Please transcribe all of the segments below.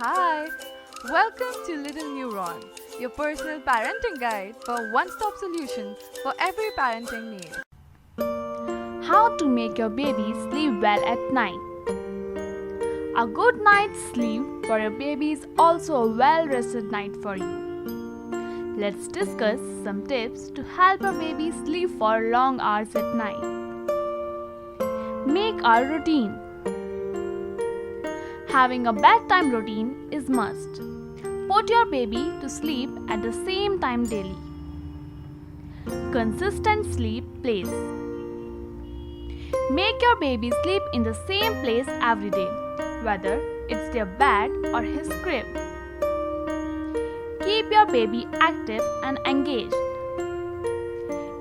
Hi! Welcome to LittleNeuron, your personal parenting guide for one-stop solution for every parenting need. How to make your baby sleep well at night. A good night's sleep for your baby is also a well-rested night for you. Let's discuss some tips to help your baby sleep for long hours at night. Make a routine. Having a bedtime routine is must. Put your baby to sleep at the same time daily. Consistent sleep place. Make your baby sleep in the same place every day, whether it's their bed or his crib. Keep your baby active and engaged.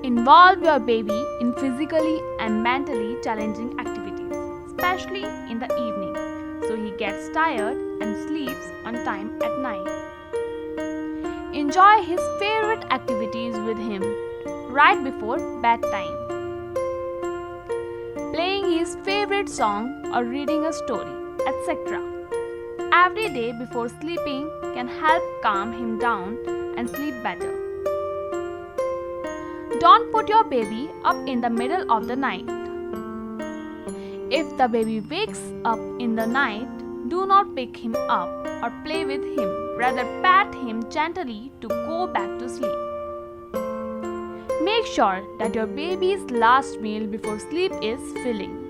Involve your baby in physically and mentally challenging activities, especially in the evening, so he gets tired and sleeps on time at night. Enjoy his favorite activities with him right before bedtime. Playing his favorite song or reading a story, etc. Every day before sleeping can help calm him down and sleep better. Don't put your baby up in the middle of the night. If the baby wakes up in the night, do not pick him up or play with him. Rather, pat him gently to go back to sleep. Make sure that your baby's last meal before sleep is filling.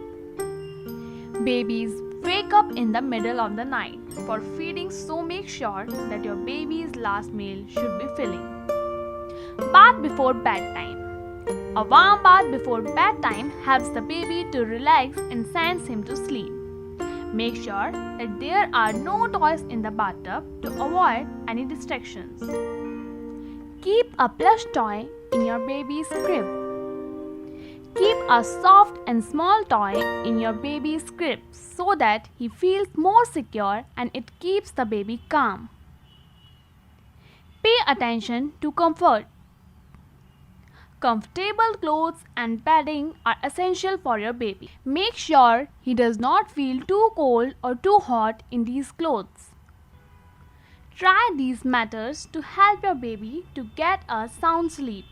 Babies wake up in the middle of the night for feeding, so make sure that your baby's last meal should be filling. Bath before bedtime. A warm bath before bedtime helps the baby to relax and sends him to sleep. Make sure that there are no toys in the bathtub to avoid any distractions. Keep a plush toy in your baby's crib. Keep a soft and small toy in your baby's crib so that he feels more secure and it keeps the baby calm. Pay attention to comfort. Comfortable clothes and bedding are essential for your baby. Make sure he does not feel too cold or too hot in these clothes. Try these matters to help your baby to get a sound sleep.